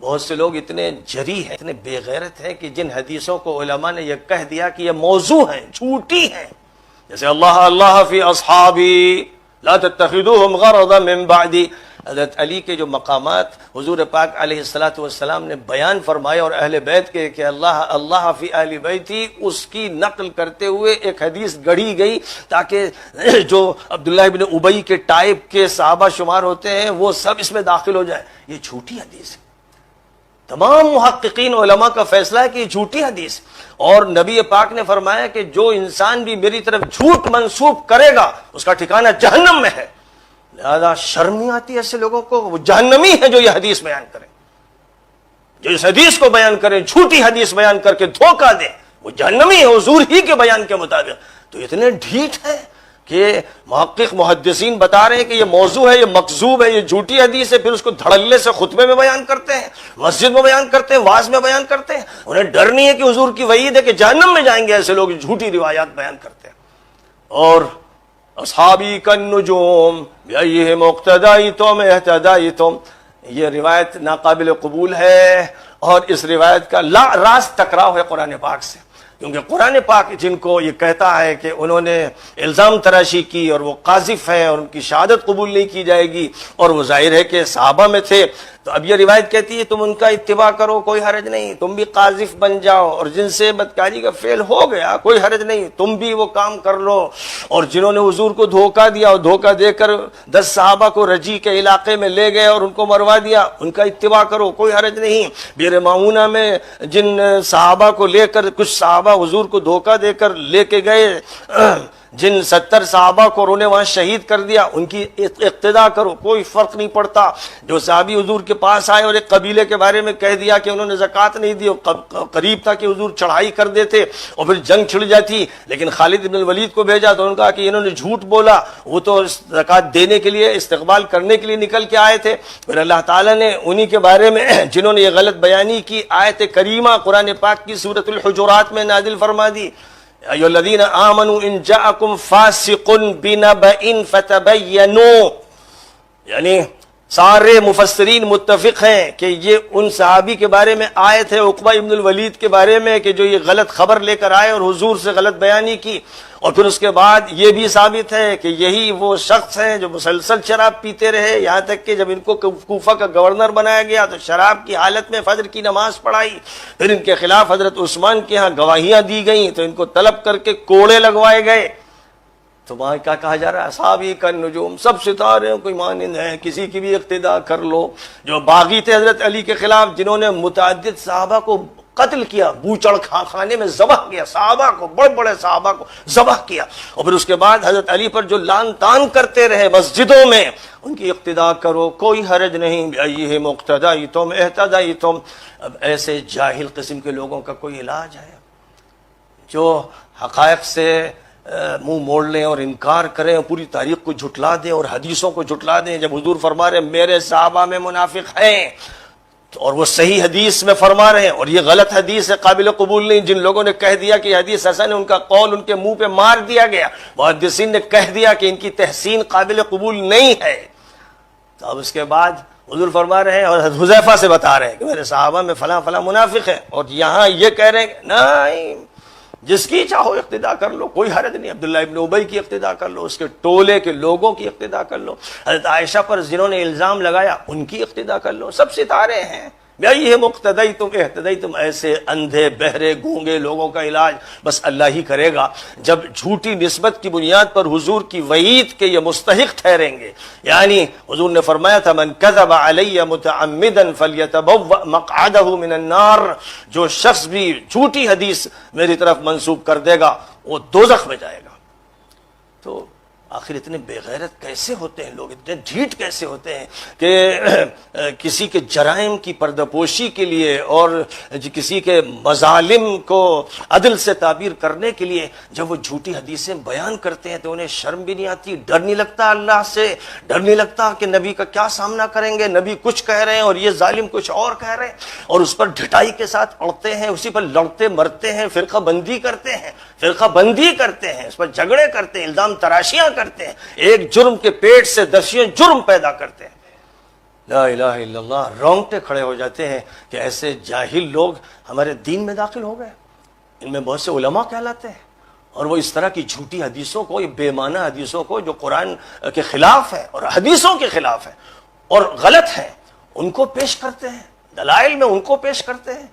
بہت سے لوگ اتنے جری ہیں، اتنے بے غیرت ہیں کہ جن حدیثوں کو علماء نے یہ کہہ دیا کہ یہ موضوع ہیں، جھوٹی ہیں، جیسے اللہ فی اصحابی لا تتخذوهم غرضا من بعدی، حضرت علی کے جو مقامات حضور پاک علیہ الصلوۃ والسلام نے بیان فرمائے اور اہل بیت کے کہ اللہ فی اہل بیتی، اس کی نقل کرتے ہوئے ایک حدیث گڑھی گئی تاکہ جو عبداللہ ابن ابی کے ٹائپ کے صحابہ شمار ہوتے ہیں وہ سب اس میں داخل ہو جائیں۔ یہ جھوٹی حدیث ہے، تمام محققین علماء کا فیصلہ ہے کہ یہ جھوٹی حدیث ہے، اور نبی پاک نے فرمایا کہ جو انسان بھی میری طرف جھوٹ منسوب کرے گا اس کا ٹھکانہ جہنم میں ہے۔ لہذا شرم نہیں آتی ایسے لوگوں کو، وہ جہنمی ہیں جو یہ حدیث بیان کریں، جو اس حدیث کو بیان کریں، جھوٹی حدیث بیان کر کے دھوکہ دیں، وہ جہنمی ہے حضور ہی کے بیان کے مطابق۔ تو اتنے ڈھیٹ ہیں کہ محقق محدثین بتا رہے ہیں کہ یہ موضوع ہے، یہ مکذوب ہے، یہ جھوٹی حدیث ہے، پھر اس کو دھڑلے سے خطبے میں بیان کرتے ہیں، مسجد میں بیان کرتے ہیں، واعظ میں بیان کرتے ہیں۔ انہیں ڈر نہیں ہے کہ حضور کی وعید ہے کہ جہنم میں جائیں گے ایسے لوگ جھوٹی روایات بیان کرتے ہیں۔ اور اصحابی کالنجوم بأیہم اقتدیتم اہتدیتم، یہ روایت ناقابل قبول ہے، اور اس روایت کا راست ٹکراؤ ہے قرآن پاک سے، کیونکہ قرآن پاک جن کو یہ کہتا ہے کہ انہوں نے الزام تراشی کی اور وہ قاذف ہیں اور ان کی شہادت قبول نہیں کی جائے گی، اور وہ ظاہر ہے کہ صحابہ میں تھے، تو اب یہ روایت کہتی ہے تم ان کا اتباع کرو، کوئی حرج نہیں، تم بھی قاذف بن جاؤ، اور جن سے بدکاری کا فعل ہو گیا کوئی حرج نہیں، تم بھی وہ کام کر لو۔ اور جنہوں نے حضور کو دھوکہ دیا اور دھوکہ دے کر 10 صحابہ کو رجی کے علاقے میں لے گئے اور ان کو مروا دیا، ان کا اتباع کرو، کوئی حرج نہیں۔ بئر معونہ میں جن صحابہ کو لے کر کچھ صحابہ حضور کو دھوکہ دے کر لے کے گئے، جن 70 صحابہ کو انہوں نے وہاں شہید کر دیا، ان کی اقتداء کرو، کوئی فرق نہیں پڑتا۔ جو صحابی حضور کے پاس آئے اور ایک قبیلے کے بارے میں کہہ دیا کہ انہوں نے زکوٰۃ نہیں دی، قریب تھا کہ حضور چڑھائی کر دیتے اور پھر جنگ چھڑ جاتی، لیکن خالد بن الولید کو بھیجا تو انہوں نے کہا کہ انہوں نے جھوٹ بولا، وہ تو زکوٰۃ دینے کے لیے، استقبال کرنے کے لیے نکل کے آئے تھے۔ پھر اللہ تعالیٰ نے انہی کے بارے میں جنہوں نے یہ غلط بیانی کی آیت کریمہ قرآن پاک کی سورۃ الحجرات میں نازل فرما دی، ایھا الذین آمنوا ان جاءکم فاسق بنبأ فتبینوا، یعنی سارے مفسرین متفق ہیں کہ یہ ان صحابی کے بارے میں آیت ہے، عقبہ ابن الولید کے بارے میں، کہ جو یہ غلط خبر لے کر آئے اور حضور سے غلط بیانی کی، اور پھر اس کے بعد یہ بھی ثابت ہے کہ یہی وہ شخص ہیں جو مسلسل شراب پیتے رہے، یہاں تک کہ جب ان کو کوفہ کا گورنر بنایا گیا تو شراب کی حالت میں فجر کی نماز پڑھائی، پھر ان کے خلاف حضرت عثمان کے ہاں گواہیاں دی گئیں تو ان کو طلب کر کے کوڑے لگوائے گئے۔ تو وہاں کیا کہا جا رہا ہے؟ اصحابی کالنجوم، سب ستارے کوئی مانند ہیں، کسی کی بھی اقتداء کر لو۔ جو باغی تھے حضرت علی کے خلاف، جنہوں نے متعدد صحابہ کو قتل کیا، بوچڑ خانے میں ذبح کیا، صحابہ کو، بڑے بڑے صحابہ کو ذبح کیا، اور پھر اس کے بعد حضرت علی پر جو لعن طعن کرتے رہے مسجدوں میں، ان کی اقتداء کرو، کوئی حرج نہیں۔ بأیہم اقتدیتم اہتدیتم۔ اب ایسے جاہل قسم کے لوگوں کا کوئی علاج ہے جو حقائق سے منہ موڑ لیں اور انکار کریں، پوری تاریخ کو جھٹلا دیں اور حدیثوں کو جھٹلا دیں؟ جب حضور فرما رہے میرے صحابہ میں منافق ہیں، اور وہ صحیح حدیث میں فرما رہے ہیں، اور یہ غلط حدیث ہے، قابل قبول نہیں، جن لوگوں نے کہہ دیا کہ یہ حدیث حسن ہے، ان کا قول ان کے منہ پہ مار دیا گیا، محدثین نے کہہ دیا کہ ان کی تحسین قابل قبول نہیں ہے۔ تو اب اس کے بعد حضور فرما رہے ہیں اور حذیفہ سے بتا رہے ہیں کہ میرے صحابہ میں فلاں فلاں منافق ہیں، اور یہاں یہ کہہ رہے ہیں نہیں، جس کی چاہو اقتداء کر لو، کوئی حرج نہیں، عبداللہ ابن ابی کی اقتداء کر لو، اس کے ٹولے کے لوگوں کی اقتداء کر لو، حضرت عائشہ پر جنہوں نے الزام لگایا ان کی اقتداء کر لو، سب ستارے ہیں۔ بأیہم اقتدیتم اہتدیتم۔ ایسے اندھے بہرے گونگے لوگوں کا علاج بس اللہ ہی کرے گا، جب جھوٹی نسبت کی بنیاد پر حضور کی وعید کے یہ مستحق ٹھہریں گے۔ یعنی حضور نے فرمایا تھا من کذب علی متعمدا فلیتبوأ مقعدہ من النار، جو شخص بھی جھوٹی حدیث میری طرف منسوب کر دے گا وہ دوزخ میں جائے گا۔ تو آخر اتنے بے غیرت کیسے ہوتے ہیں لوگ، اتنے ڈھیٹ کیسے ہوتے ہیں کہ کسی کے جرائم کی پردہ پوشی کے لیے اور کسی کے مظالم کو عدل سے تعبیر کرنے کے لیے جب وہ جھوٹی حدیثیں بیان کرتے ہیں تو انہیں شرم بھی نہیں آتی، ڈر نہیں لگتا اللہ سے، ڈر نہیں لگتا کہ نبی کا کیا سامنا کریں گے، نبی کچھ کہہ رہے ہیں اور یہ ظالم کچھ اور کہہ رہے ہیں، اور اس پر ڈھٹائی کے ساتھ اڑتے ہیں، اسی پر لڑتے مرتے ہیں، فرقہ بندی کرتے ہیں، اس پر جھگڑے کرتے ہیں، الزام تراشیاں کرتے ہیں، ایک جرم کے پیٹ سے 10 جرم پیدا کرتے ہیں۔ لا الہ الا اللہ، رونگٹے کھڑے ہو جاتے ہیں کہ ایسے جاہل لوگ ہمارے دین میں داخل ہو گئے۔ ان میں بہت سے علماء کہلاتے ہیں، اور وہ اس طرح کی جھوٹی حدیثوں کو، یہ بے معنی حدیثوں کو جو قرآن کے خلاف ہے اور حدیثوں کے خلاف ہے اور غلط ہے، ان کو پیش کرتے ہیں، دلائل میں ان کو پیش کرتے ہیں۔